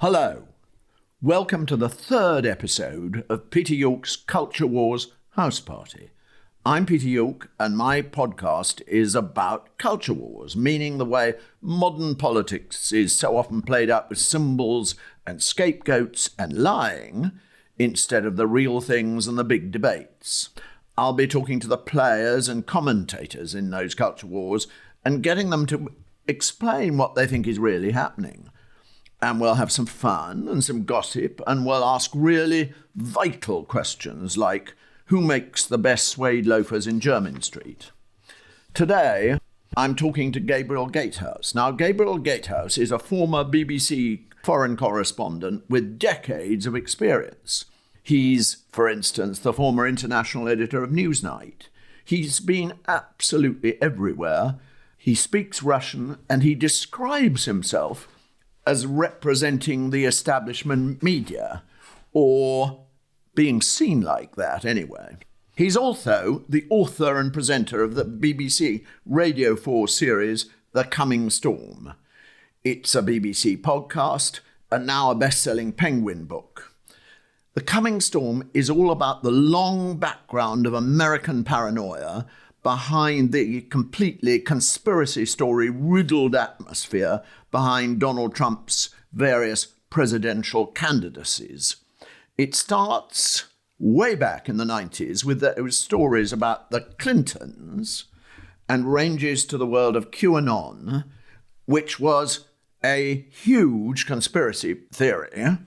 Hello. Welcome to the third episode of Peter York's Culture Wars House Party. I'm Peter York, and my podcast is about culture wars, meaning the way modern politics is so often played out with symbols and scapegoats and lying instead of the real things and the big debates. I'll be talking to the players and commentators in those culture wars and getting them to explain what they think is really happening. And we'll have some fun and some gossip, and we'll ask really vital questions like, who makes the best suede loafers in Jermyn Street? Today, I'm talking to Gabriel Gatehouse. Now, Gabriel Gatehouse is a former BBC foreign correspondent with decades of experience. He's, for instance, the former international editor of Newsnight. He's been absolutely everywhere. He speaks Russian, and he describes himself as representing the establishment media, or being seen like that anyway. He's also the author and presenter of the BBC Radio 4 series, The Coming Storm. It's a BBC podcast and now a best-selling Penguin book. The Coming Storm is all about the long background of American paranoia behind the completely conspiracy story-riddled atmosphere behind Donald Trump's various presidential candidacies. It starts way back in the 90s with those stories about the Clintons and ranges to the world of QAnon, which was a huge conspiracy theory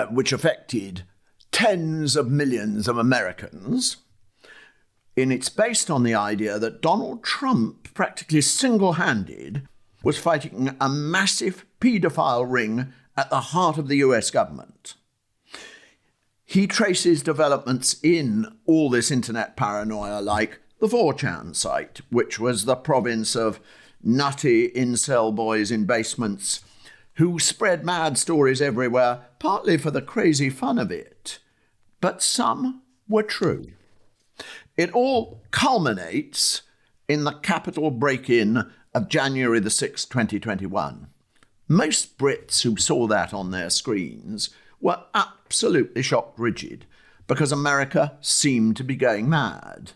which affected tens of millions of Americans. And it's based on the idea that Donald Trump, practically single-handed, was fighting a massive paedophile ring at the heart of the US government. He traces developments in all this internet paranoia, like the 4chan site, which was the province of nutty incel boys in basements who spread mad stories everywhere, partly for the crazy fun of it, but some were true. It all culminates in the Capitol break-in of January the 6th, 2021. Most Brits who saw that on their screens were absolutely shocked rigid because America seemed to be going mad.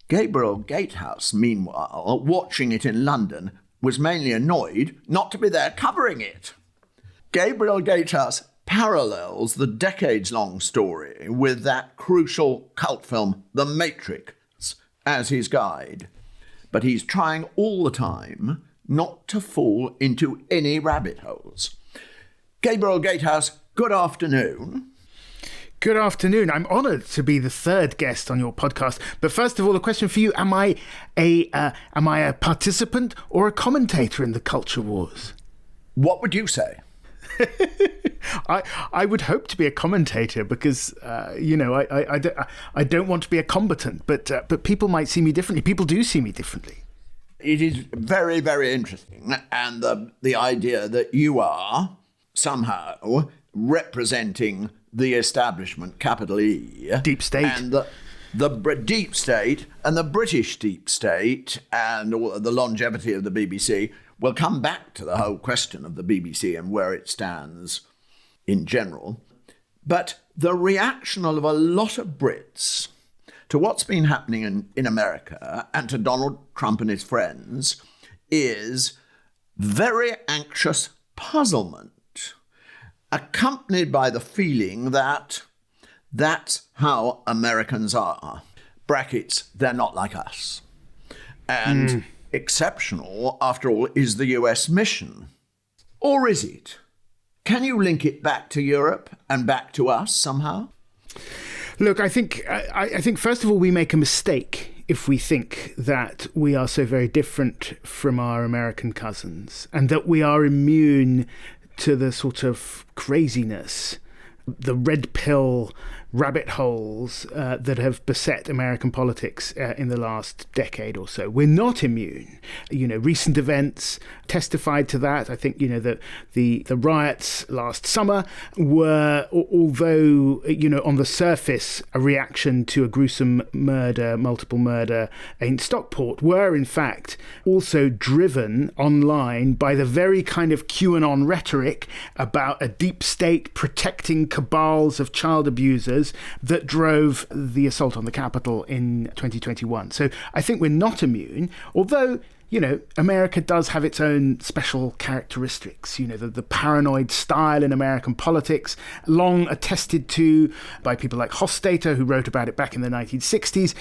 Gabriel Gatehouse, meanwhile, watching it in London, was mainly annoyed not to be there covering it. Gabriel Gatehouse parallels the decades-long story with that crucial cult film, The Matrix, as his guide. But he's trying all the time not to fall into any rabbit holes. Gabriel Gatehouse, good afternoon. Good afternoon. I'm honoured to be the third guest on your podcast. But first of all, a question for you. Am I a participant or a commentator in the culture wars? What would you say? I would hope to be a commentator because, I don't want to be a combatant, but people might see me differently. People do see me differently. It is very, very interesting. And the idea that you are somehow representing the establishment, capital E. Deep state. And the deep state and the British deep state and all the longevity of the BBC. We'll come back to the whole question of the BBC and where it stands in general. But the reaction of a lot of Brits to what's been happening in America and to Donald Trump and his friends is very anxious puzzlement, accompanied by the feeling that that's how Americans are. Brackets, they're not like us. And exceptional, after all, is the US mission. Or is it? Can you link it back to Europe and back to us somehow? Look, I think first of all, we make a mistake if we think that we are so very different from our American cousins and that we are immune to the sort of craziness, the red pill rabbit holes that have beset American politics in the last decade or so. We're not immune. Recent events testified to that. I think, that the riots last summer were, although, on the surface, a reaction to a gruesome multiple murder in Stockport, were in fact also driven online by the very kind of QAnon rhetoric about a deep state protecting cabals of child abusers that drove the assault on the Capitol in 2021. So I think we're not immune, although, America does have its own special characteristics. The paranoid style in American politics, long attested to by people like Hofstadter, who wrote about it back in the 1960s.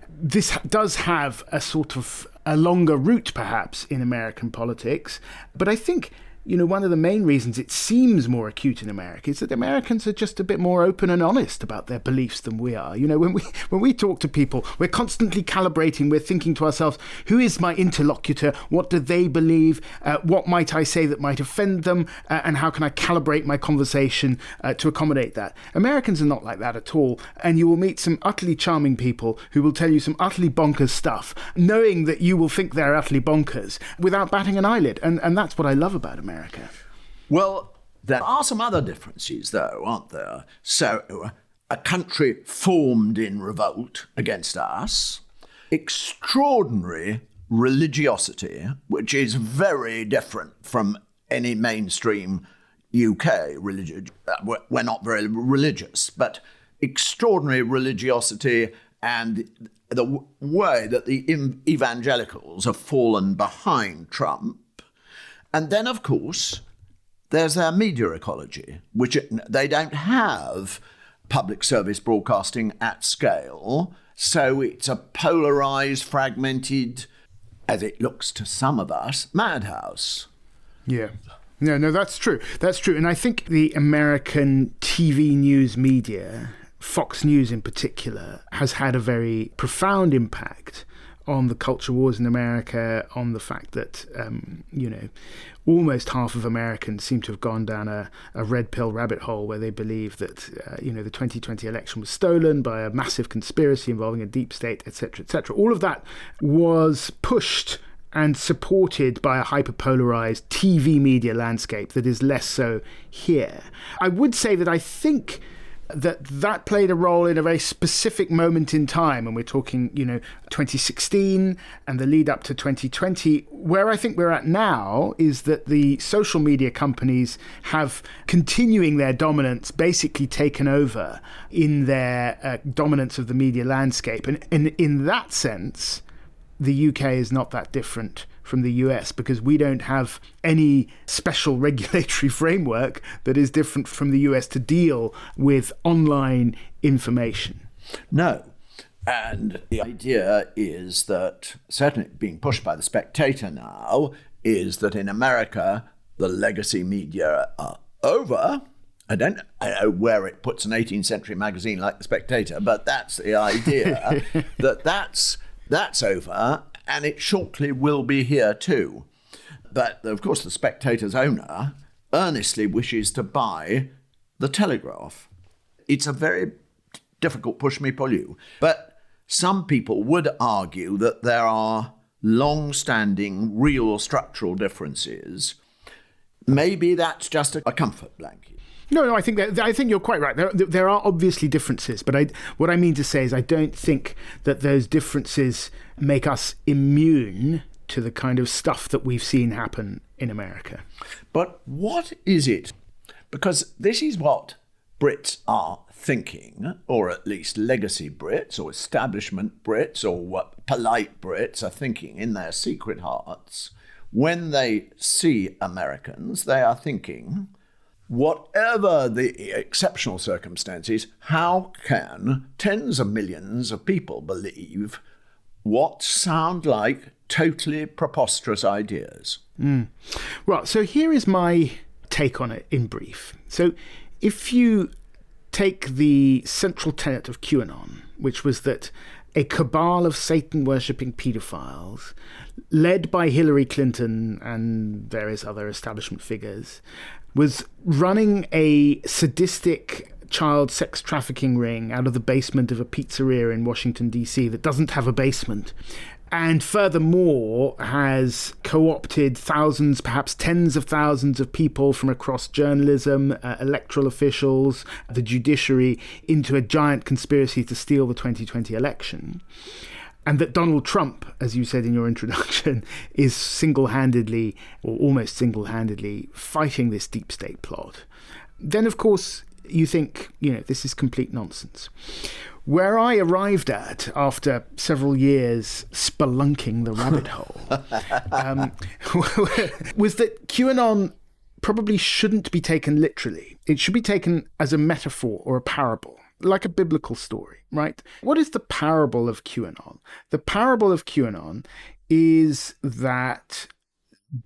This does have a sort of a longer root, perhaps, in American politics. But I think, one of the main reasons it seems more acute in America is that Americans are just a bit more open and honest about their beliefs than we are. When we talk to people, we're constantly calibrating. We're thinking to ourselves, who is my interlocutor? What do they believe? What might I say that might offend them? And how can I calibrate my conversation to accommodate that? Americans are not like that at all. And you will meet some utterly charming people who will tell you some utterly bonkers stuff, knowing that you will think they're utterly bonkers without batting an eyelid. And that's what I love about America. Well, there are some other differences, though, aren't there? So, a country formed in revolt against us, extraordinary religiosity, which is very different from any mainstream UK religion. We're not very religious, but extraordinary religiosity and the way that the evangelicals have fallen behind Trump. And then, of course, there's their media ecology, which they don't have public service broadcasting at scale. So it's a polarised, fragmented, as it looks to some of us, madhouse. Yeah. No, that's true. That's true. And I think the American TV news media, Fox News in particular, has had a very profound impact on the culture wars in America, on the fact that, almost half of Americans seem to have gone down a red pill rabbit hole where they believe that, the 2020 election was stolen by a massive conspiracy involving a deep state, etc., etc. All of that was pushed and supported by a hyperpolarized TV media landscape that is less so here. I would say that I think that played a role in a very specific moment in time, and we're talking, 2016 and the lead up to 2020. Where I think we're at now is that the social media companies have, continuing their dominance, basically taken over in their dominance of the media landscape. And in that sense, the UK is not that different from the US, because we don't have any special regulatory framework that is different from the US to deal with online information. No. And the idea is that, certainly being pushed by the Spectator now, is that in America, the legacy media are over. I don't know where it puts an 18th century magazine like the Spectator, but that's the idea, that's over. And it shortly will be here too. But, of course, the Spectator's owner earnestly wishes to buy the Telegraph. It's a very difficult push me pull you. But some people would argue that there are long-standing real structural differences. Maybe that's just a comfort blanket. No, I think you're quite right. There are obviously differences, but what I mean to say is I don't think that those differences make us immune to the kind of stuff that we've seen happen in America. But what is it? Because this is what Brits are thinking, or at least legacy Brits or establishment Brits or what polite Brits are thinking in their secret hearts. When they see Americans, they are thinking, whatever the exceptional circumstances, how can tens of millions of people believe what sound like totally preposterous ideas? Well, so here is my take on it in brief. So if you take the central tenet of QAnon, which was that a cabal of Satan-worshipping paedophiles, led by Hillary Clinton and various other establishment figures, was running a sadistic child sex trafficking ring out of the basement of a pizzeria in Washington, D.C. that doesn't have a basement. And furthermore, has co-opted thousands, perhaps tens of thousands of people from across journalism, electoral officials, the judiciary, into a giant conspiracy to steal the 2020 election. And that Donald Trump, as you said in your introduction, is single-handedly, or almost single-handedly, fighting this deep state plot. Then, of course, you think, this is complete nonsense. Where I arrived at after several years spelunking the rabbit hole was that QAnon probably shouldn't be taken literally. It should be taken as a metaphor or a parable, like a biblical story, right? What is the parable of QAnon? The parable of QAnon is that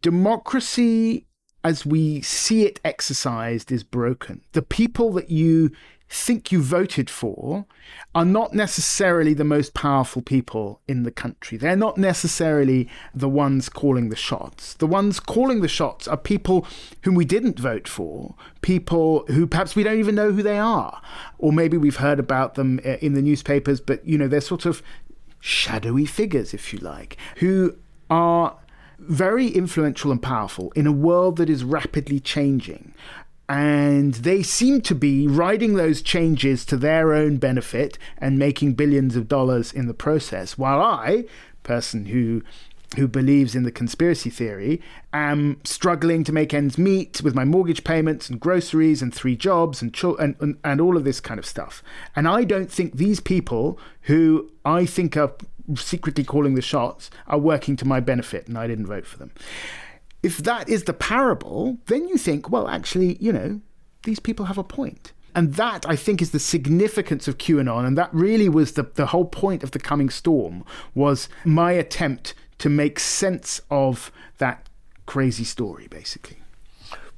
democracy, as we see it exercised, is broken. The people that you think you voted for are not necessarily the most powerful people in the country. They're not necessarily the ones calling the shots. The ones calling the shots are people whom we didn't vote for, people who perhaps we don't even know who they are, or maybe we've heard about them in the newspapers, but they're sort of shadowy figures, if you like, who are very influential and powerful in a world that is rapidly changing. And they seem to be riding those changes to their own benefit and making billions of dollars in the process, while I, person who believes in the conspiracy theory, am struggling to make ends meet with my mortgage payments and groceries and 3 jobs and all of this kind of stuff. And I don't think these people who I think are secretly calling the shots are working to my benefit, and I didn't vote for them. If that is the parable, then you think, well, actually, these people have a point. And that, I think, is the significance of QAnon. And that really was the whole point of The Coming Storm, was my attempt to make sense of that crazy story, basically.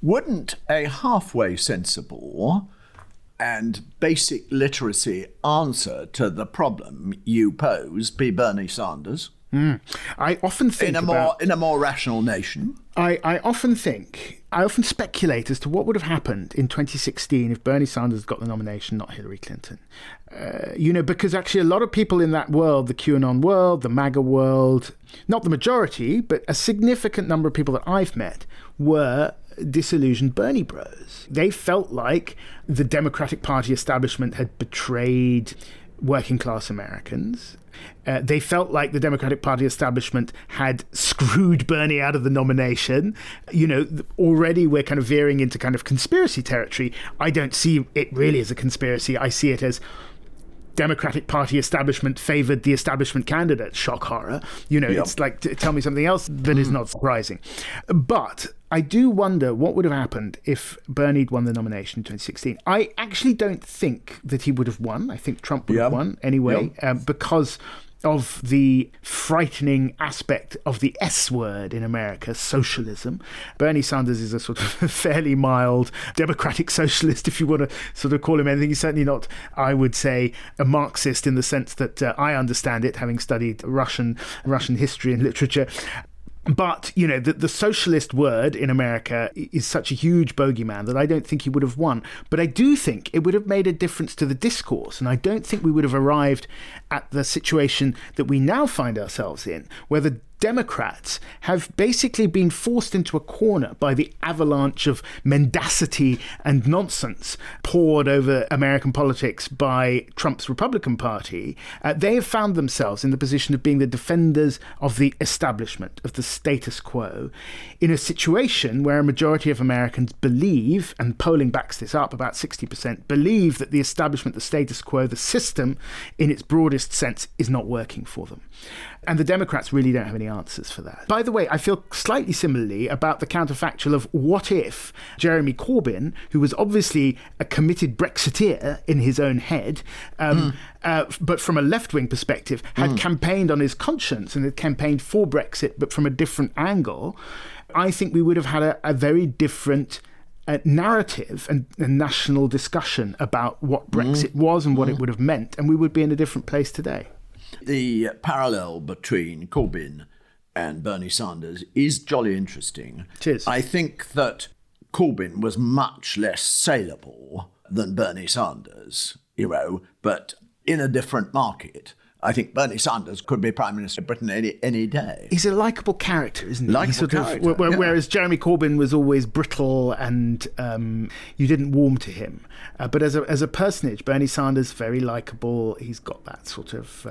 Wouldn't a halfway sensible and basic literacy answer to the problem you pose be Bernie Sanders? I often think in a more rational nation. I often speculate as to what would have happened in 2016 if Bernie Sanders got the nomination, not Hillary Clinton. Because actually a lot of people in that world, the QAnon world, the MAGA world, not the majority, but a significant number of people that I've met were disillusioned Bernie bros. They felt like the Democratic Party establishment had betrayed working class Americans. They felt like the Democratic Party establishment had screwed Bernie out of the nomination. Already we're kind of veering into kind of conspiracy territory. I don't see it really as a conspiracy. I see it as Democratic Party establishment favored the establishment candidate. Shock horror. It's like, tell me something else that is not surprising. But I do wonder what would have happened if Bernie'd won the nomination in 2016. I actually don't think that he would have won. I think Trump would have won anyway, because of the frightening aspect of the S word in America, socialism. Bernie Sanders is a sort of fairly mild democratic socialist, if you want to sort of call him anything. He's certainly not, I would say, a Marxist in the sense that I understand it, having studied Russian history and literature. But, the socialist word in America is such a huge bogeyman that I don't think he would have won. But I do think it would have made a difference to the discourse. And I don't think we would have arrived at the situation that we now find ourselves in, where the Democrats have basically been forced into a corner by the avalanche of mendacity and nonsense poured over American politics by Trump's Republican Party. They have found themselves in the position of being the defenders of the establishment, of the status quo, in a situation where a majority of Americans believe, and polling backs this up, about 60%, believe that the establishment, the status quo, the system, in its broadest sense, is not working for them. And the Democrats really don't have any answers for that. By the way, I feel slightly similarly about the counterfactual of what if Jeremy Corbyn, who was obviously a committed Brexiteer in his own head, but from a left-wing perspective, had campaigned on his conscience and had campaigned for Brexit, but from a different angle. I think we would have had a very different narrative and national discussion about what Brexit was and what it would have meant, and we would be in a different place today. The parallel between Corbyn and Bernie Sanders is jolly interesting. It is. I think that Corbyn was much less saleable than Bernie Sanders, but in a different market. I think Bernie Sanders could be Prime Minister of Britain any day. He's a likeable character, isn't he? Character. Whereas Jeremy Corbyn was always brittle and you didn't warm to him. But as a personage, Bernie Sanders, very likeable. He's got that sort of,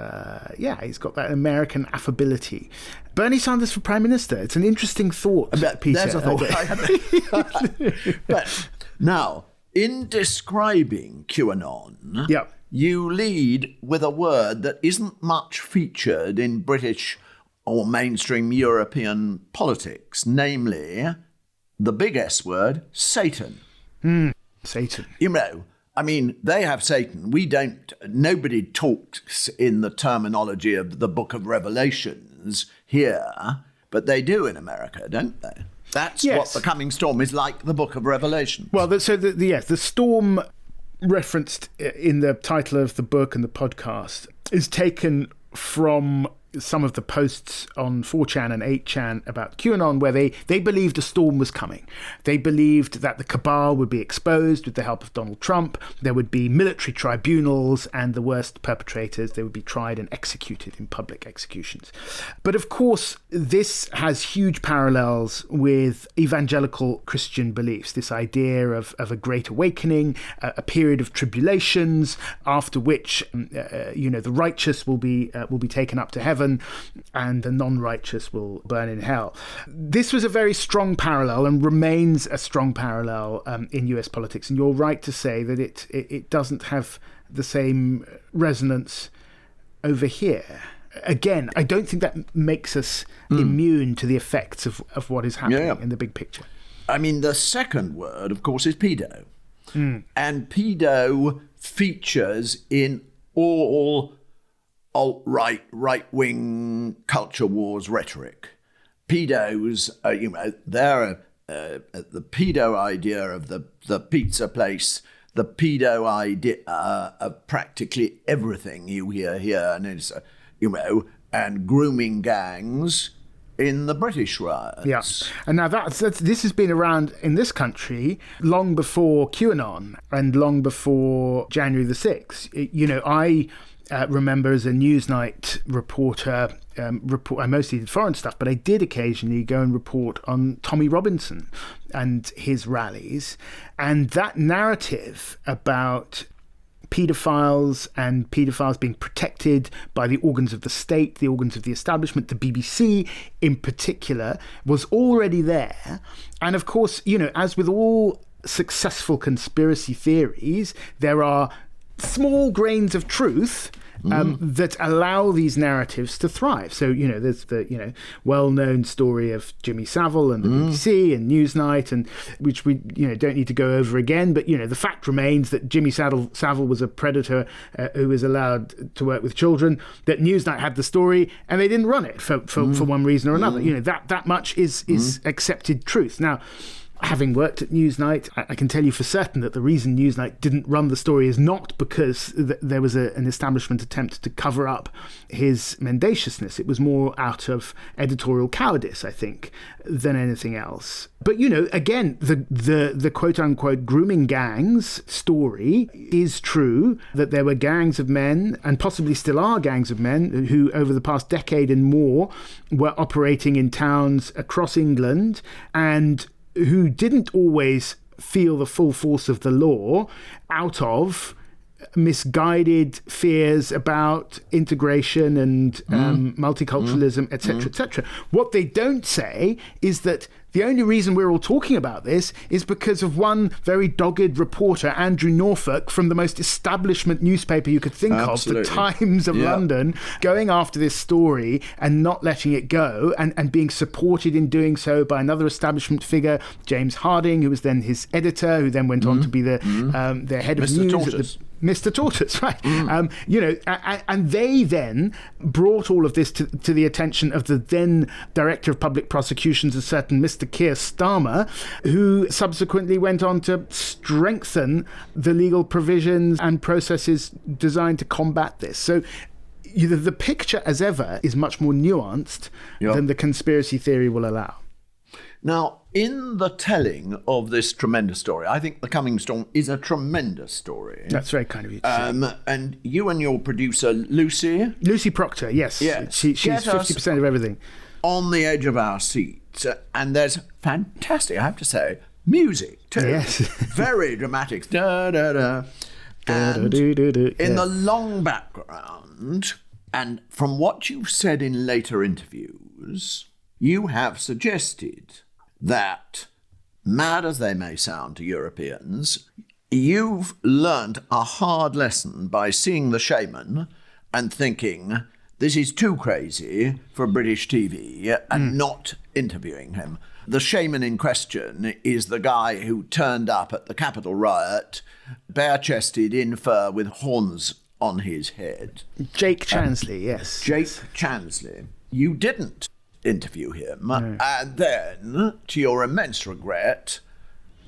he's got that American affability. Bernie Sanders for Prime Minister. It's an interesting thought, Peter. There's a thought. But now, in describing QAnon... Yeah. You lead with a word that isn't much featured in British or mainstream European politics, namely the big S word, Satan. Satan. They have Satan. We don't. Nobody talks in the terminology of the Book of Revelations here, but they do in America, don't they? That's what the coming storm is like, the Book of Revelation. Well, the storm referenced in the title of the book and the podcast is taken from some of the posts on 4chan and 8chan about QAnon, where they believed a storm was coming. They believed that the cabal would be exposed with the help of Donald Trump. There would be military tribunals, and the worst perpetrators, they would be tried and executed in public executions. But of course, this has huge parallels with evangelical Christian beliefs, this idea of a great awakening, a period of tribulations, after which the righteous will be taken up to heaven, and the non-righteous will burn in hell. This was a very strong parallel and remains a strong parallel in US politics. And you're right to say that it doesn't have the same resonance over here. Again, I don't think that makes us immune to the effects of what is happening in the big picture. The second word, of course, is pedo. And pedo features in all alt-right, right-wing culture wars rhetoric. Pedos, they're the pedo idea of the pizza place, the pedo idea of practically everything you hear here, and it's, and grooming gangs in the British riots. Yeah, and now this has been around in this country long before QAnon and long before January the 6th. I remember as a Newsnight reporter, I mostly did foreign stuff, but I did occasionally go and report on Tommy Robinson and his rallies. And that narrative about paedophiles and paedophiles being protected by the organs of the state, the organs of the establishment, the BBC in particular, was already there. And of course, as with all successful conspiracy theories, there are small grains of truth that allow these narratives to thrive. So, there's the, well-known story of Jimmy Savile and the BBC and Newsnight, and which we, don't need to go over again. But, the fact remains that Jimmy Savile was a predator who was allowed to work with children, that Newsnight had the story and they didn't run it for one reason or another. That much is accepted truth. Now, having worked at Newsnight, I can tell you for certain that the reason Newsnight didn't run the story is not because there was an establishment attempt to cover up his mendaciousness. It was more out of editorial cowardice, I think, than anything else. But, again, the quote-unquote grooming gangs story is true, that there were gangs of men, and possibly still are gangs of men, who over the past decade and more were operating in towns across England and who didn't always feel the full force of the law out of misguided fears about integration and multiculturalism, etc., etc. What they don't say is that the only reason we're all talking about this is because of one very dogged reporter, Andrew Norfolk, from the most establishment newspaper you could think of, the Times of London, going after this story and not letting it go, and being supported in doing so by another establishment figure, James Harding, who was then his editor, who then went on to be the head of Mr. news Tortoise. Mr. Tortoise, right? And they then brought all of this to the attention of the then Director of Public Prosecutions, a certain Mr. Keir Starmer, who subsequently went on to strengthen the legal provisions and processes designed to combat this. So the picture, as ever, is much more nuanced than the conspiracy theory will allow. Now, in the telling of this tremendous story, I think The Coming Storm is a tremendous story. That's very kind of you to say. And you and your producer, Lucy Proctor, yes. She's Get 50% of everything. On the edge of our seats. And there's fantastic, I have to say, music too. Yes. Very dramatic. Da, da, da. And in the long background, and from what you've said in later interviews, you have suggested that, mad as they may sound to Europeans, you've learned a hard lesson by seeing The Shaman and thinking, this is too crazy for British TV, and not interviewing him. The shaman in question is the guy who turned up at the Capitol riot, bare-chested in fur with horns on his head. Jake Chansley, yes. Jake Chansley. You didn't interview him. And then, to your immense regret,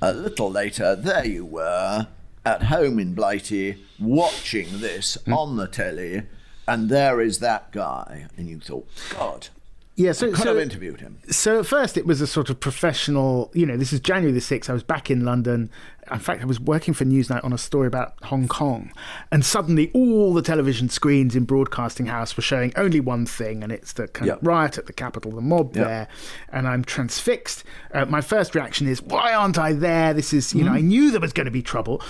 a little later, there you were, at home in Blighty, watching this on the telly, and there is that guy. And you thought, God, yeah, I could have interviewed him. So at first it was a sort of professional, this is January the 6th, I was back in London. In fact, I was working for Newsnight on a story about Hong Kong. And suddenly all the television screens in Broadcasting House were showing only one thing, and it's the kind of riot at the Capitol, the mob there. And I'm transfixed. My first reaction is, why aren't I there? This is, I knew there was going to be trouble.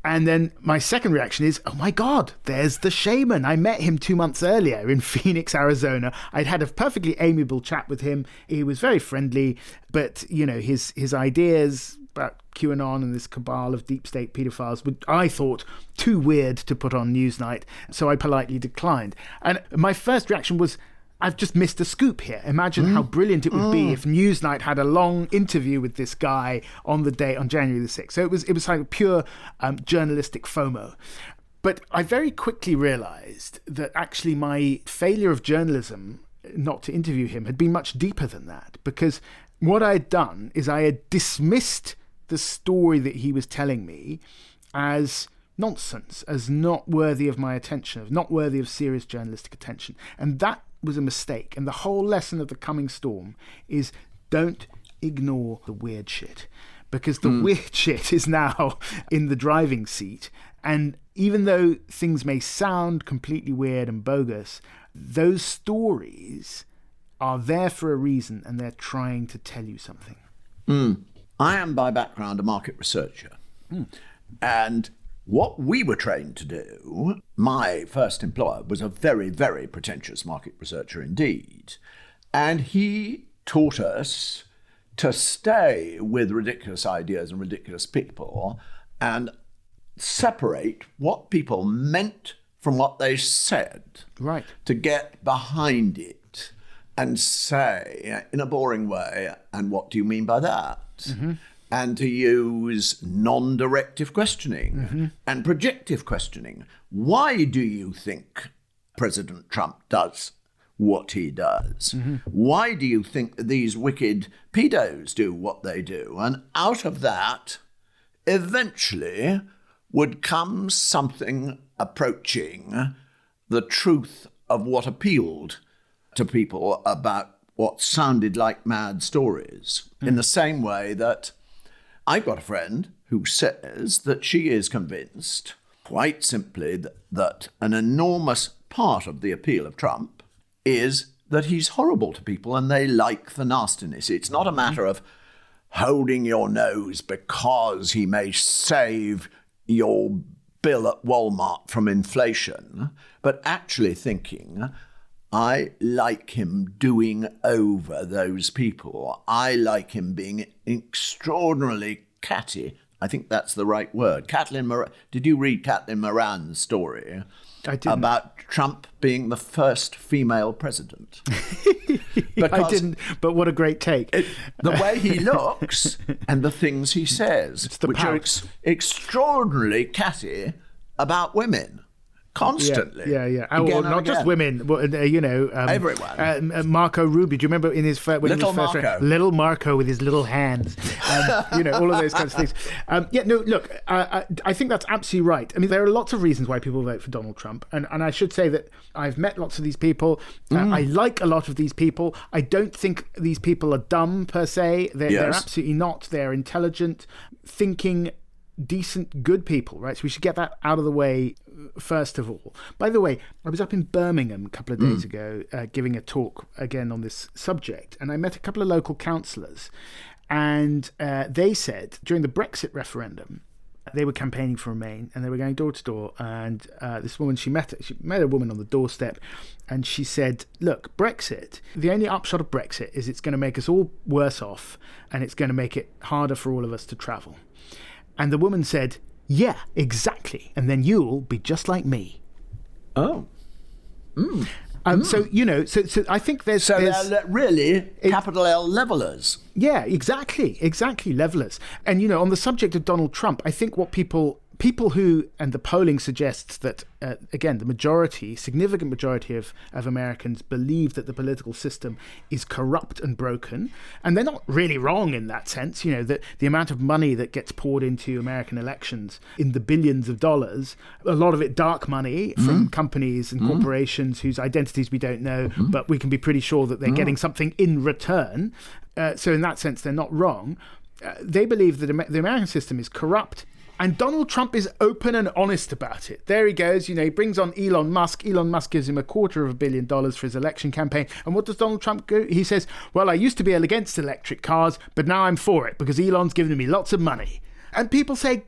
And then my second reaction is, oh my God, there's the shaman. I met him 2 months earlier in Phoenix, Arizona. I'd had a perfectly amiable chat with him. He was very friendly, but, his ideas about QAnon and this cabal of deep state paedophiles were, I thought, too weird to put on Newsnight. So I politely declined. And my first reaction was, I've just missed a scoop here. Imagine how brilliant it would be if Newsnight had a long interview with this guy on the day, on January the 6th. So it was like pure journalistic FOMO. But I very quickly realised that actually my failure of journalism not to interview him had been much deeper than that. Because what I had done is I had dismissed the story that he was telling me as nonsense, as not worthy of my attention, not worthy of serious journalistic attention. And that was a mistake. And the whole lesson of The Coming Storm is don't ignore the weird shit, because the weird shit is now in the driving seat. And even though things may sound completely weird and bogus, those stories are there for a reason, and they're trying to tell you something. I am by background a market researcher. And what we were trained to do, my first employer was a very, very pretentious market researcher indeed. And he taught us to stay with ridiculous ideas and ridiculous people and separate what people meant from what they said. Right. To get behind it and say in a boring way, and what do you mean by that? And to use non-directive questioning and projective questioning. Why do you think President Trump does what he does? Why do you think these wicked pedos do what they do? And out of that, eventually would come something approaching the truth of what appealed to people about what sounded like mad stories. In the same way that I've got a friend who says that she is convinced, quite simply, that an enormous part of the appeal of Trump is that he's horrible to people and they like the nastiness. It's not a matter of holding your nose because he may save your bill at Walmart from inflation, but actually thinking, I like him doing over those people. I like him being extraordinarily catty. I think that's the right word. Did you read Caitlin Moran's story? I didn't. About Trump being the first female president? I didn't, but what a great take. The way he looks and the things he says, which are extraordinarily catty about women. constantly. Yeah. Again Or not and just again. women, but, Everyone. Marco Rubio. Do you remember in his when Little he was first Marco. Little Marco with his little hands. All of those kinds of things. Look, I think that's absolutely right. I mean, there are lots of reasons why people vote for Donald Trump, and I should say that I've met lots of these people. I like a lot of these people. I don't think these people are dumb per se. They're absolutely not. They're intelligent, thinking, decent, good people, right? So we should get that out of the way first of all. By the way, I was up in Birmingham a couple of days ago giving a talk again on this subject, and I met a couple of local councillors, and they said during the Brexit referendum they were campaigning for Remain, and they were going door to door, and this woman, she met a woman on the doorstep, and she said, look, Brexit, the only upshot of Brexit is it's going to make us all worse off, and it's going to make it harder for all of us to travel. And the woman said, yeah, exactly. And then you'll be just like me. Oh. So I think there's they're really capital L levelers. Yeah, exactly levelers. And, on the subject of Donald Trump, I think what people who, and the polling suggests that, again, the significant majority of Americans believe that the political system is corrupt and broken. And they're not really wrong in that sense. That the amount of money that gets poured into American elections in the billions of dollars, a lot of it dark money from companies and corporations whose identities we don't know, but we can be pretty sure that they're getting something in return. So in that sense, they're not wrong. They believe that the American system is corrupt. And Donald Trump is open and honest about it. There he goes, he brings on Elon Musk. Elon Musk gives him $250 million for his election campaign. And what does Donald Trump do? He says, well, I used to be against electric cars, but now I'm for it because Elon's given me lots of money. And people say,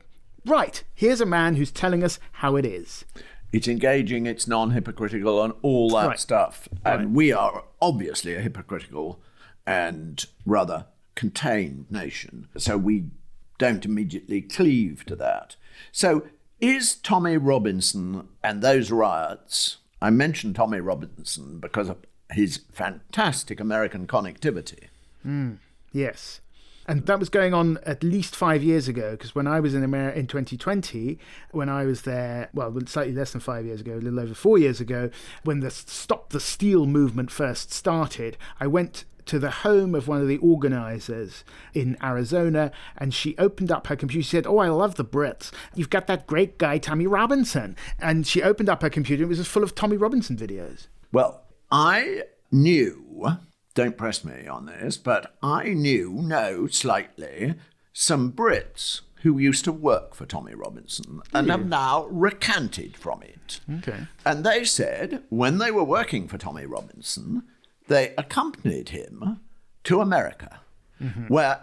right, here's a man who's telling us how it is. It's engaging, it's non-hypocritical and all that stuff. And we are obviously a hypocritical and rather contained nation. So we don't immediately cleave to that. So is Tommy Robinson and those riots, I mentioned Tommy Robinson because of his fantastic American connectivity. Yes. And that was going on at least 5 years ago, because when I was in America in 2020, when I was there, well, slightly less than 5 years ago, a little over 4 years ago, when the Stop the Steal movement first started, I went to the home of one of the organizers in Arizona, and she opened up her computer. She said, oh, I love the Brits. You've got that great guy, Tommy Robinson. And she opened up her computer, and it was just full of Tommy Robinson videos. Well, I knew, don't press me on this, but I know slightly some Brits who used to work for Tommy Robinson and have now recanted from it. Okay. And they said when they were working for Tommy Robinson, they accompanied him to America, where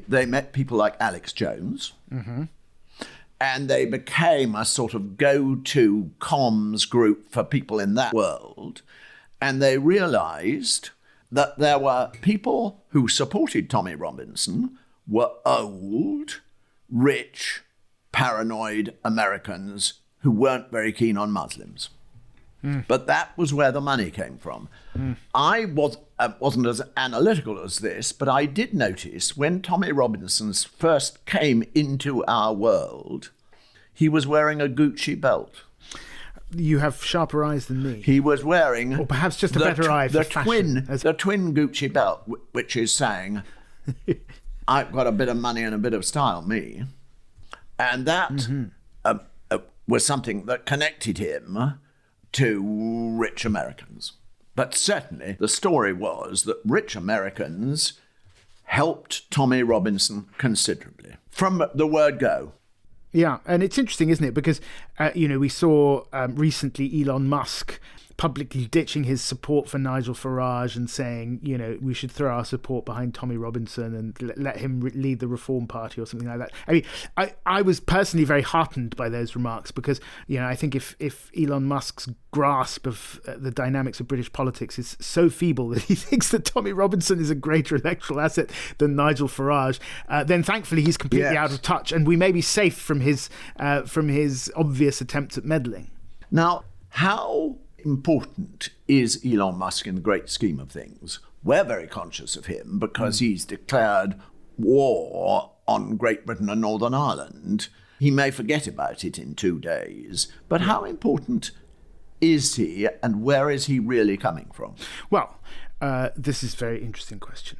they met people like Alex Jones, and they became a sort of go-to comms group for people in that world. And they realized that there were people who supported Tommy Robinson were old, rich, paranoid Americans who weren't very keen on Muslims. But that was where the money came from. I wasn't as analytical as this, but I did notice when Tommy Robinson first came into our world, he was wearing a Gucci belt. You have sharper eyes than me. He was wearing... Or perhaps just a better eye for fashion. The twin Gucci belt, which is saying, I've got a bit of money and a bit of style, me. And that was something that connected him to rich Americans. But certainly the story was that rich Americans helped Tommy Robinson considerably from the word go. Yeah, and it's interesting, isn't it? Because, we saw recently Elon Musk publicly ditching his support for Nigel Farage and saying, we should throw our support behind Tommy Robinson and let him lead the Reform Party or something like that. I mean, I was personally very heartened by those remarks because, I think if Elon Musk's grasp of the dynamics of British politics is so feeble that he thinks that Tommy Robinson is a greater electoral asset than Nigel Farage, then thankfully he's completely out of touch and we may be safe from his obvious attempts at meddling. Now, how important is Elon Musk in the great scheme of things? We're very conscious of him because he's declared war on Great Britain and Northern Ireland. He may forget about it in 2 days, but how important is he, and where is he really coming from? Well, this is a very interesting question.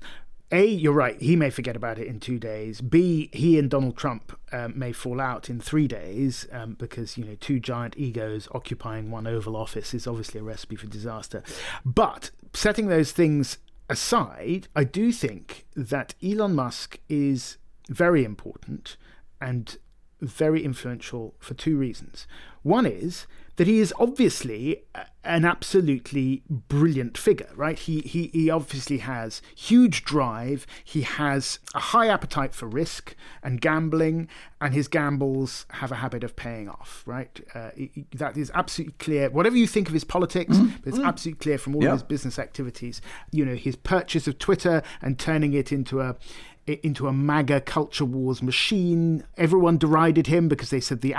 A, you're right, he may forget about it in 2 days. B, he and Donald Trump may fall out in 3 days because, two giant egos occupying one Oval Office is obviously a recipe for disaster. But setting those things aside, I do think that Elon Musk is very important and very influential for 2 reasons. One is that he is obviously an absolutely brilliant figure, right? He obviously has huge drive. He has a high appetite for risk and gambling, and his gambles have a habit of paying off, right? That is absolutely clear. Whatever you think of his politics, it's absolutely clear from all of his business activities. His purchase of Twitter and turning it into a MAGA culture wars machine. Everyone derided him because they said the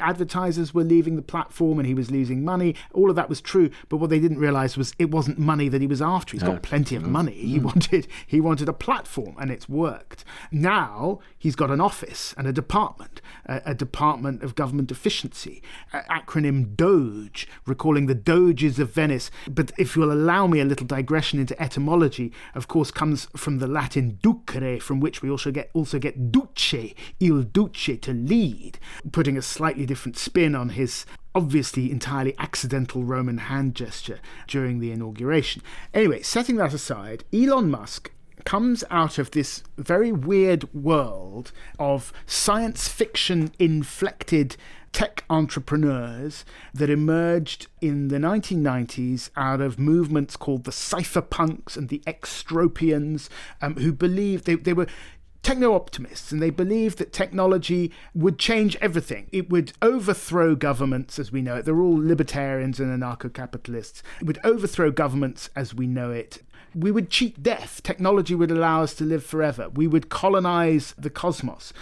advertisers were leaving the platform and he was losing money. All of that was true, but what they didn't realize was it wasn't money that he was after. He's got plenty of money. He wanted a platform, and it's worked. Now he's got an office and a department of government efficiency, acronym DOGE, recalling the Doges of Venice. But if you'll allow me a little digression into etymology, of course, comes from the Latin ducere, from which we also get duce, il duce, to lead, putting a slightly different spin on his obviously entirely accidental Roman hand gesture during the inauguration. Anyway, setting that aside, Elon Musk comes out of this very weird world of science fiction inflected tech entrepreneurs that emerged in the 1990s out of movements called the cypherpunks and the extropians, who believed they were techno-optimists, and they believed that technology would change everything. It would overthrow governments as we know it. They're all libertarians and anarcho-capitalists. It would overthrow governments as we know it. We would cheat death. Technology would allow us to live forever. We would colonize the cosmos.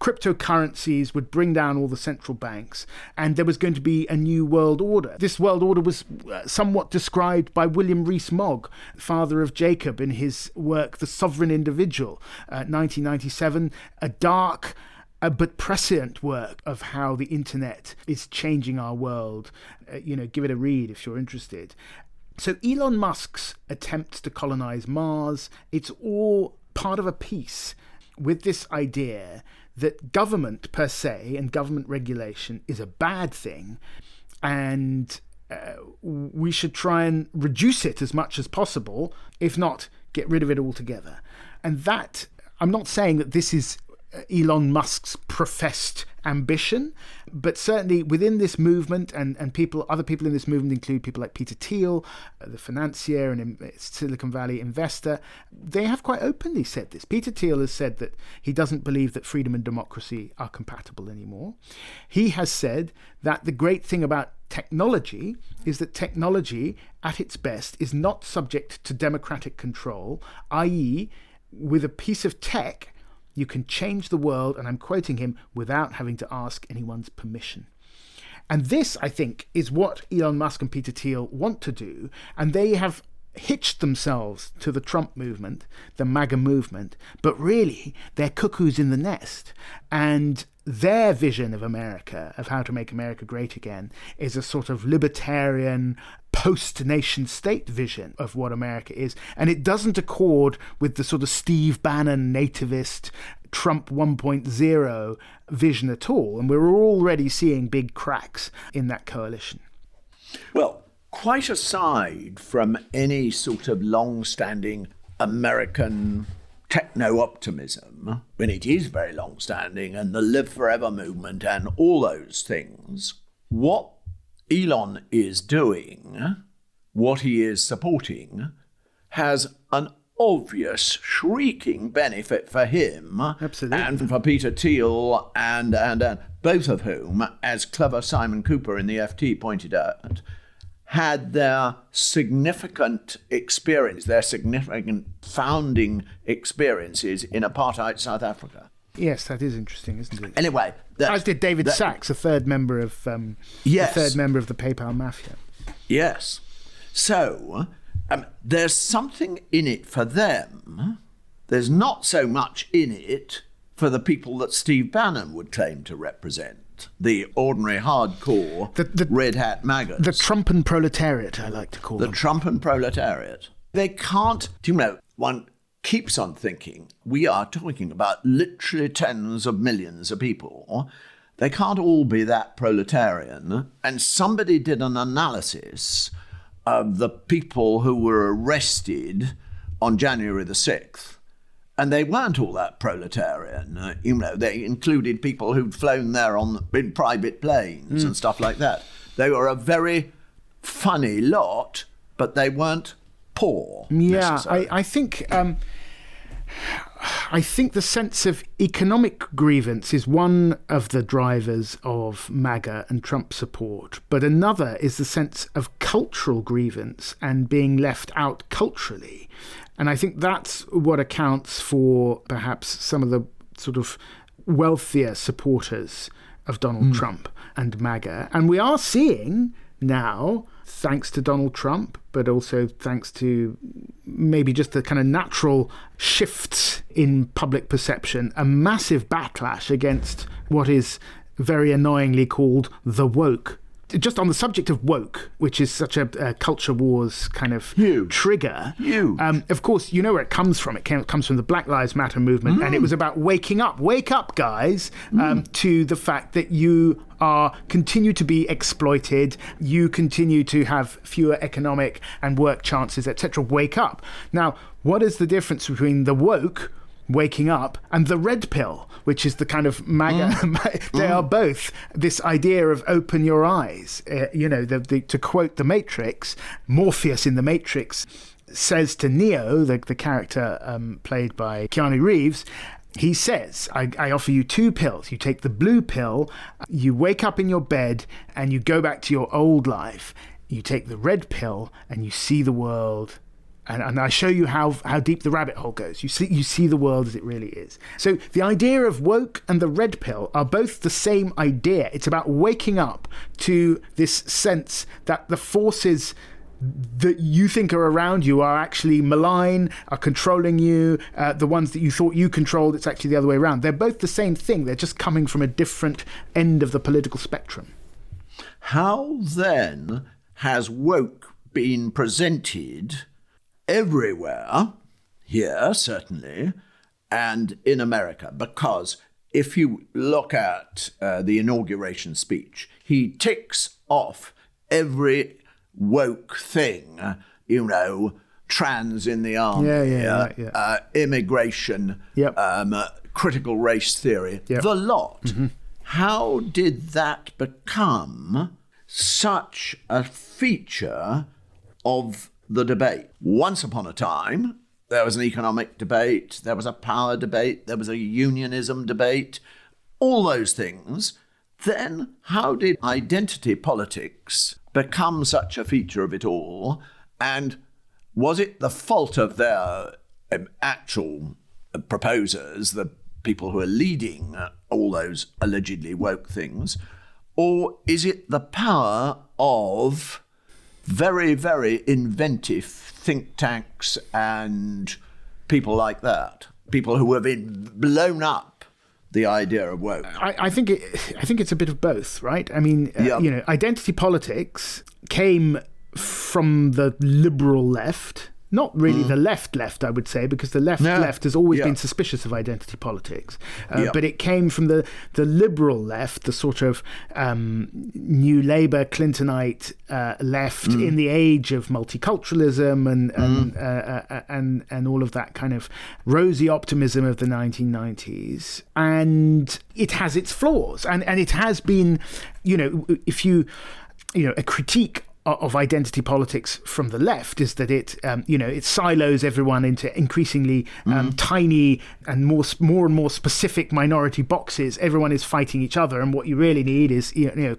Cryptocurrencies would bring down all the central banks, and there was going to be a new world order. This world order was somewhat described by William Rees-Mogg, father of Jacob, in his work The Sovereign Individual, 1997, a dark but prescient work of how the internet is changing our world. Give it a read if you're interested. So Elon Musk's attempts to colonize Mars, it's all part of a piece with this idea that government per se and government regulation is a bad thing, and we should try and reduce it as much as possible, if not get rid of it altogether. And that, I'm not saying that this is Elon Musk's professed ambition, but certainly within this movement, and other people in this movement include people like Peter Thiel, the financier and Silicon Valley investor. They have quite openly said this. Peter Thiel has said that he doesn't believe that freedom and democracy are compatible anymore. He has said that the great thing about technology is that technology at its best is not subject to democratic control, i.e., with a piece of tech you can change the world, and I'm quoting him, without having to ask anyone's permission. And this, I think, is what Elon Musk and Peter Thiel want to do, and they have hitched themselves to the Trump movement, the MAGA movement, but really they're cuckoos in the nest. And their vision of America, of how to make America great again, is a sort of libertarian post-nation state vision of what America is. And it doesn't accord with the sort of Steve Bannon nativist Trump 1.0 vision at all. And we're already seeing big cracks in that coalition. Well, quite aside from any sort of long-standing American techno-optimism, when it is very long-standing, and the Live Forever movement and all those things, what Elon is doing, what he is supporting, has an obvious shrieking benefit for him. Absolutely. And for Peter Thiel, and both of whom, as clever Simon Cooper in the FT pointed out, had their significant experience, their significant founding experiences in apartheid South Africa. Yes, that is interesting, isn't it? Anyway, as did David Sachs, a third member of the PayPal mafia. Yes. So there's something in it for them. There's not so much in it for the people that Steve Bannon would claim to represent. the ordinary hardcore red hat maggots. The Trumpen proletariat, I like to call them. The Trumpen proletariat. They can't, one keeps on thinking, we are talking about literally tens of millions of people. They can't all be that proletarian. And somebody did an analysis of the people who were arrested on January the 6th. And they weren't all that proletarian. They included people who'd flown there in private planes and stuff like that. They were a very funny lot, but they weren't poor. Yeah, I think the sense of economic grievance is one of the drivers of MAGA and Trump support, but another is the sense of cultural grievance and being left out culturally. And I think that's what accounts for perhaps some of the sort of wealthier supporters of Donald Trump and MAGA. And we are seeing now, thanks to Donald Trump, but also thanks to maybe just the kind of natural shifts in public perception, a massive backlash against what is very annoyingly called the woke. Just on the subject of woke, which is such a culture wars kind of trigger. Of course, you know where it comes from. It comes from the Black Lives Matter movement, and it was about waking up. Wake up, guys, to the fact that you continue to be exploited. You continue to have fewer economic and work chances, etc. Wake up. Now, what is the difference between the woke waking up and the red pill, which is the kind of MAGA? They are both this idea of open your eyes. To quote the Matrix, Morpheus in the Matrix says to Neo, the character played by Keanu Reeves, he says, I offer you two pills. You take the blue pill, you wake up in your bed and you go back to your old life. You take the red pill and you see the world. And I show you how deep the rabbit hole goes. You see the world as it really is. So the idea of woke and the red pill are both the same idea. It's about waking up to this sense that the forces that you think are around you are actually malign, are controlling you. The ones that you thought you controlled, it's actually the other way around. They're both the same thing. They're just coming from a different end of the political spectrum. How then has woke been presented everywhere, here certainly, and in America? Because if you look at the inauguration speech, he ticks off every woke thing, trans in the army, immigration, critical race theory, the lot. How did that become such a feature of the debate? Once upon a time, there was an economic debate, there was a power debate, there was a unionism debate, all those things. Then how did identity politics become such a feature of it all? And was it the fault of their actual proposers, the people who are leading all those allegedly woke things? Or is it the power of very, very inventive think tanks and people like that, people who have blown up the idea of woke? I think it's a bit of both, right? I mean, identity politics came from the liberal left. Not really the left, I would say, because the left has always been suspicious of identity politics. But it came from the liberal left, the sort of New Labour, Clintonite left in the age of multiculturalism and all of that kind of rosy optimism of the 1990s. And it has its flaws. And it has been, if you, a critique of identity politics from the left is that it silos everyone into increasingly tiny and more and more specific minority boxes. Everyone is fighting each other, and what you really need is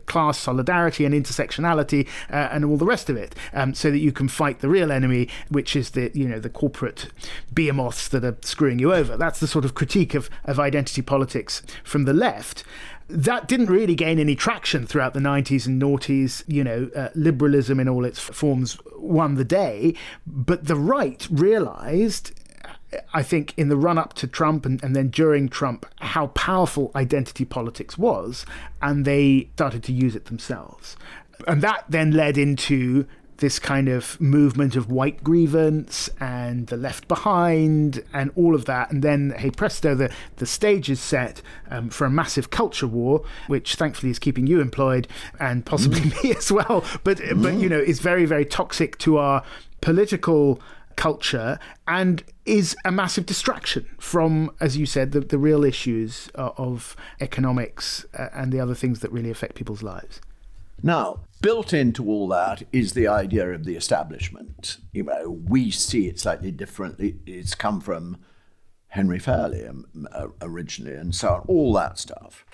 class solidarity and intersectionality and all the rest of it, so that you can fight the real enemy, which is the corporate behemoths that are screwing you over. That's the sort of critique of identity politics from the left. That didn't really gain any traction throughout the 90s and noughties. Liberalism in all its forms won the day, but the right realised, I think in the run-up to Trump and then during Trump, how powerful identity politics was, and they started to use it themselves. And that then led into this kind of movement of white grievance and the left behind and all of that. And then, hey presto, the stage is set for a massive culture war, which thankfully is keeping you employed and possibly me as well. But is very, very toxic to our political culture and is a massive distraction from, as you said, the real issues of economics and the other things that really affect people's lives. Now, built into all that is the idea of the establishment. We see it slightly differently. It's come from Henry Fairley originally and so on, all that stuff.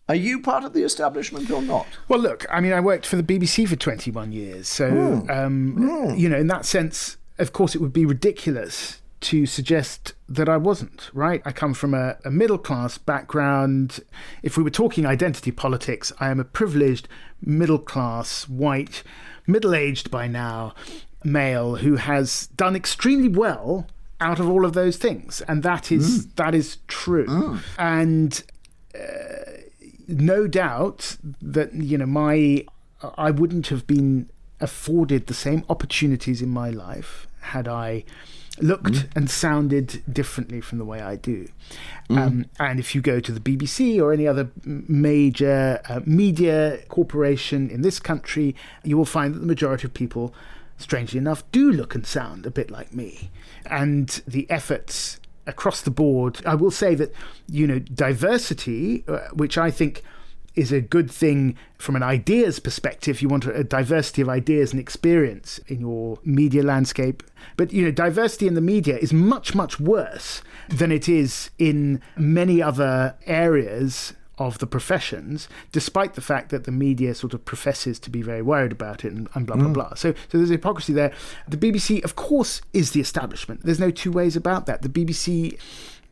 Are you part of the establishment or not? Well, look, I mean, I worked for the BBC for 21 years. So, in that sense, of course, it would be ridiculous to suggest that I wasn't, right? I come from a middle-class background. If we were talking identity politics, I am a privileged, middle-class, white, middle-aged by now, male who has done extremely well out of all of those things. And that is true. And no doubt that, I wouldn't have been afforded the same opportunities in my life had I looked and sounded differently from the way I do. And if you go to the BBC or any other major media corporation in this country, you will find that the majority of people, strangely enough, do look and sound a bit like me. And the efforts across the board, I will say that, diversity, which I think is a good thing from an ideas perspective. You want a diversity of ideas and experience in your media landscape. But, diversity in the media is much, much worse than it is in many other areas of the professions, despite the fact that the media sort of professes to be very worried about it and blah, blah, blah. So there's hypocrisy there. The BBC, of course, is the establishment. There's no two ways about that. The BBC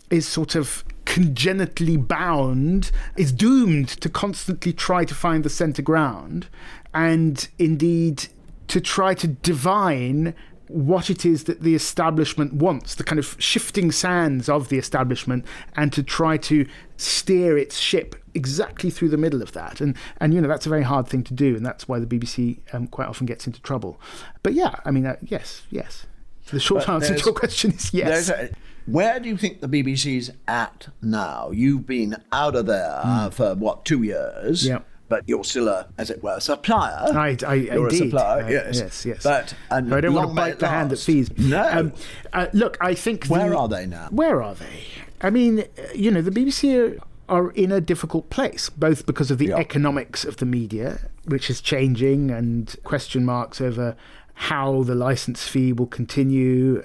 is sort of congenitally bound, is doomed to constantly try to find the centre ground and indeed to try to divine what it is that the establishment wants, the kind of shifting sands of the establishment, and to try to steer its ship exactly through the middle of that. And that's a very hard thing to do, and that's why the BBC quite often gets into trouble. But yeah, I mean, yes. The short answer to your question is yes. Where do you think the BBC's at now? You've been out of there for, 2 years? Yeah. But you're still as it were, supplier. You're indeed. A supplier, yes. But I don't want to bite the hand that feeds. No. Look, I think... Where are they now? Where are they? I mean, the BBC are in a difficult place, both because of the economics of the media, which is changing, and question marks over how the licence fee will continue.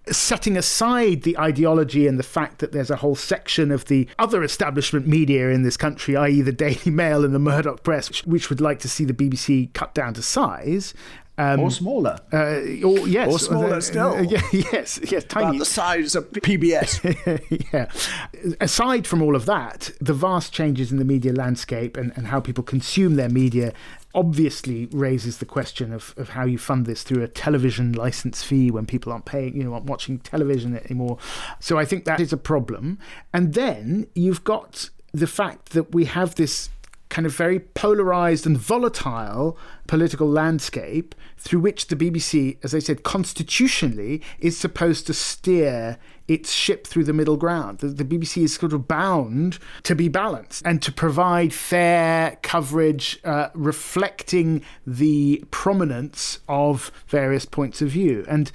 Setting aside the ideology and the fact that there's a whole section of the other establishment media in this country, i.e. the Daily Mail and the Murdoch press, which would like to see the BBC cut down to size. Or smaller. Or smaller still. Yes, tiny. About the size of PBS. Yeah. Aside from all of that, the vast changes in the media landscape and how people consume their media obviously raises the question of how you fund this through a television license fee when people aren't paying, aren't watching television anymore. So I think that is a problem. And then you've got the fact that we have this kind of very polarized and volatile political landscape through which the BBC, as I said, constitutionally is supposed to steer its ship through the middle ground. The BBC is sort of bound to be balanced and to provide fair coverage reflecting the prominence of various points of view. And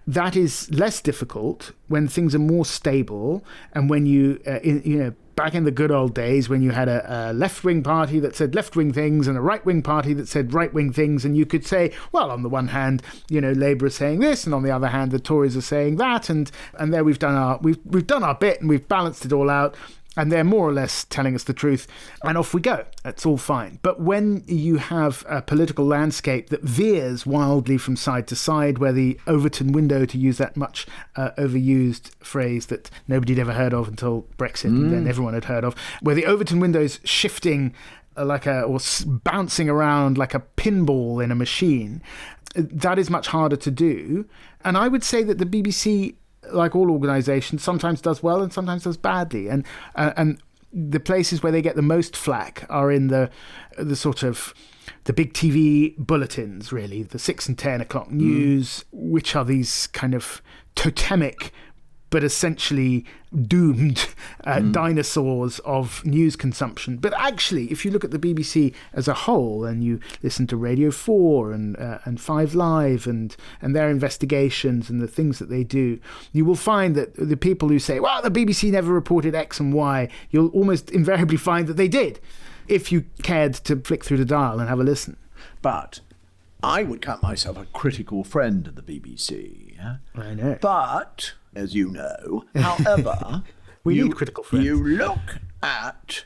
that is less difficult when things are more stable and when back in the good old days when you had a left-wing party that said left-wing things and a right-wing party that said right-wing things, and you could say, well, on the one hand, Labour is saying this, and on the other hand, the Tories are saying that, and there we've done our bit and we've balanced it all out. And they're more or less telling us the truth, and off we go. That's all fine. But when you have a political landscape that veers wildly from side to side, where the Overton window, to use that much overused phrase that nobody had ever heard of until Brexit, and then everyone had heard of, where the Overton window's shifting or bouncing around like a pinball in a machine, that is much harder to do. And I would say that the BBC like all organisations, sometimes does well and sometimes does badly. And the places where they get the most flack are in the sort of the big TV bulletins, really, the 6 and 10 o'clock news, which are these kind of totemic but essentially doomed dinosaurs of news consumption. But actually, if you look at the BBC as a whole, and you listen to Radio 4 and 5 Live and their investigations and the things that they do, you will find that the people who say, well, the BBC never reported X and Y, you'll almost invariably find that they did, if you cared to flick through the dial and have a listen. But I would count myself a critical friend of the BBC. I know. But, as you know, however, we need critical friends. You look at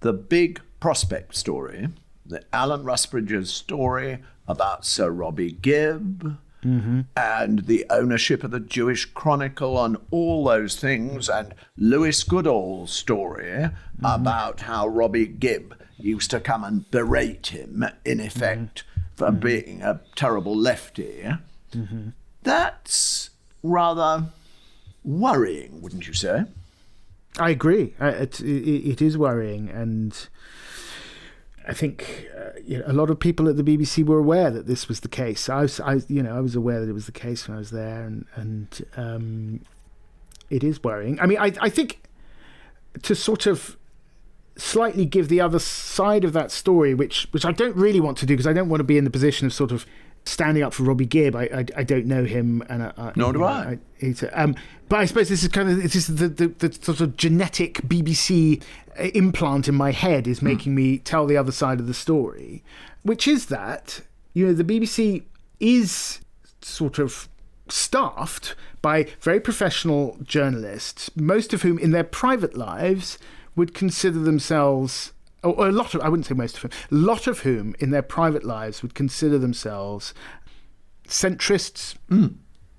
the big prospect story, the Alan Rusbridger's story about Sir Robbie Gibb, and the ownership of the Jewish Chronicle and all those things, and Lewis Goodall's story about how Robbie Gibb used to come and berate him, in effect, for being a terrible lefty. That's rather worrying, wouldn't you say? I agree. It is worrying, and I think a lot of people at the BBC were aware that this was the case. I was aware that it was the case when I was there, and it is worrying. I mean, I think to sort of slightly give the other side of that story, which I don't really want to do, because I don't want to be in the position of sort of standing up for Robbie Gibb. I don't know him, and nor do I. But I suppose this is the sort of genetic BBC implant in my head is making me tell the other side of the story, which is that the BBC is sort of staffed by very professional journalists, most of whom in their private lives would consider themselves, or a lot of, I wouldn't say most of whom, a lot of whom in their private lives would consider themselves centrists,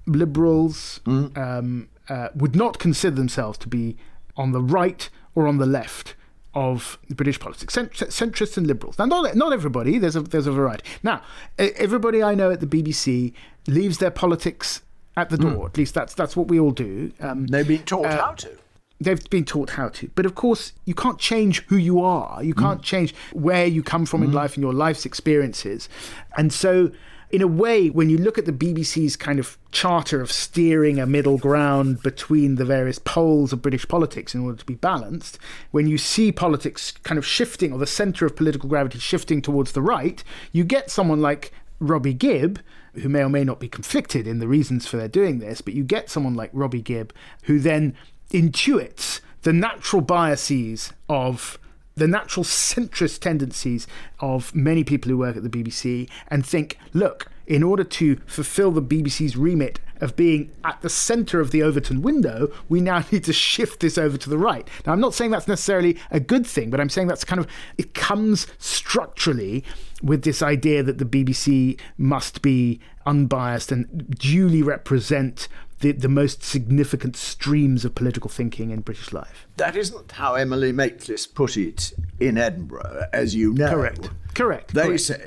liberals, would not consider themselves to be on the right or on the left of British politics. Centrists and liberals. Now, not everybody. There's a variety. Now, everybody I know at the BBC leaves their politics at the door. At least that's what we all do. They've been taught how to. They've been taught how to. But of course, you can't change who you are. You can't change where you come from in life and your life's experiences. And so, in a way, when you look at the BBC's kind of charter of steering a middle ground between the various poles of British politics in order to be balanced, when you see politics kind of shifting, or the centre of political gravity shifting towards the right, you get someone like Robbie Gibb, who may or may not be conflicted in the reasons for their doing this, but you get someone like Robbie Gibb who then intuits the natural biases of the natural centrist tendencies of many people who work at the BBC and think, look, in order to fulfill the BBC's remit of being at the centre of the Overton window, we now need to shift this over to the right. Now, I'm not saying that's necessarily a good thing, but I'm saying that's kind of, it comes structurally with this idea that the BBC must be unbiased and duly represent the most significant streams of political thinking in British life. That isn't how Emily Maitlis put it in Edinburgh, as you know. Correct.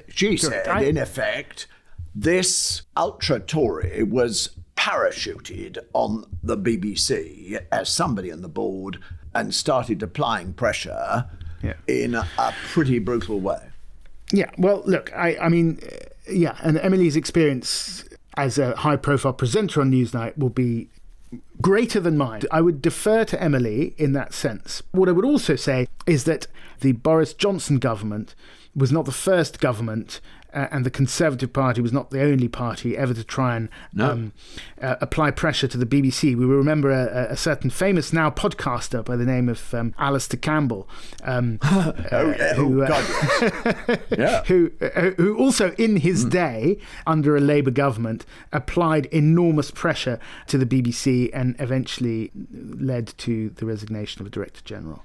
She said, in effect, this ultra-Tory was parachuted on the BBC as somebody on the board and started applying pressure in a pretty brutal way. Yeah, well, look, I mean, and Emily's experience as a high-profile presenter on Newsnight will be greater than mine. I would defer to Emily in that sense. What I would also say is that the Boris Johnson government was not the first government, and the Conservative Party was not the only party ever to try and apply pressure to the BBC. We will remember a certain famous now podcaster by the name of Alistair Campbell, who also in his day, under a Labour government, applied enormous pressure to the BBC and eventually led to the resignation of a Director General.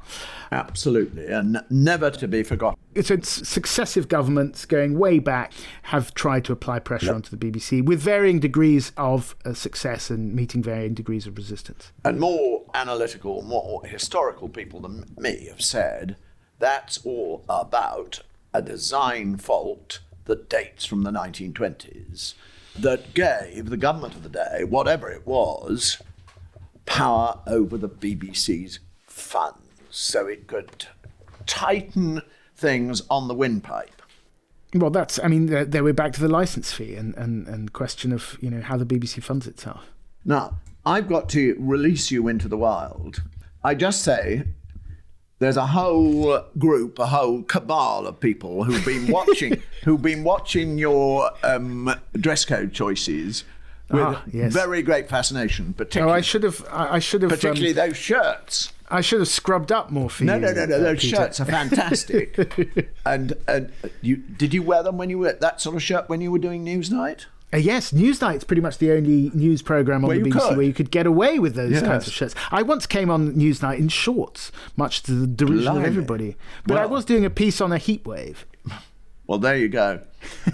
Absolutely, and never to be forgotten. So successive governments going way back have tried to apply pressure onto the BBC with varying degrees of success and meeting varying degrees of resistance. And more analytical, more historical people than me have said that's all about a design fault that dates from the 1920s that gave the government of the day, whatever it was, power over the BBC's funds so it could tighten things on the windpipe. Well, there we're back to the licence fee and question of, how the BBC funds itself. Now, I've got to release you into the wild. I just say there's a whole group, a whole cabal of people who've been watching your dress code choices with very great fascination. Particularly, I should have. Particularly those shirts. I should have scrubbed up more for you. No. Those Peter. shirts are fantastic. and did you wear them when you were that sort of shirt when you were doing Newsnight? Yes, Newsnight's pretty much the only news programme on the BBC where you could get away with those kinds of shirts. I once came on Newsnight in shorts, much to the derision of everybody. But I was doing a piece on a heat wave. Well, there you go.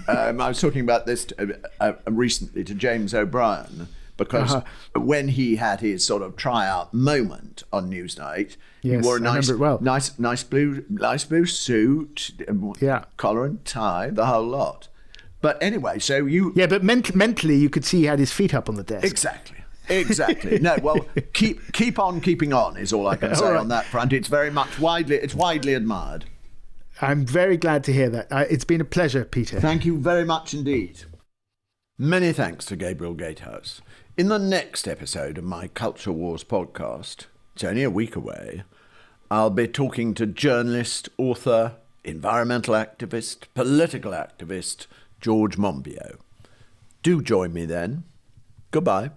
I was talking about this recently to James O'Brien, because when he had his sort of tryout moment on Newsnight, he wore a nice blue suit, collar and tie, the whole lot. But anyway, so you... Yeah, but mentally you could see he had his feet up on the desk. Exactly. No, well, keep on keeping on is all I can say on that front. It's very much widely admired. I'm very glad to hear that. It's been a pleasure, Peter. Thank you very much indeed. Many thanks to Gabriel Gatehouse. In the next episode of my Culture Wars podcast, it's only a week away, I'll be talking to journalist, author, environmental activist, political activist, George Monbiot. Do join me then. Goodbye.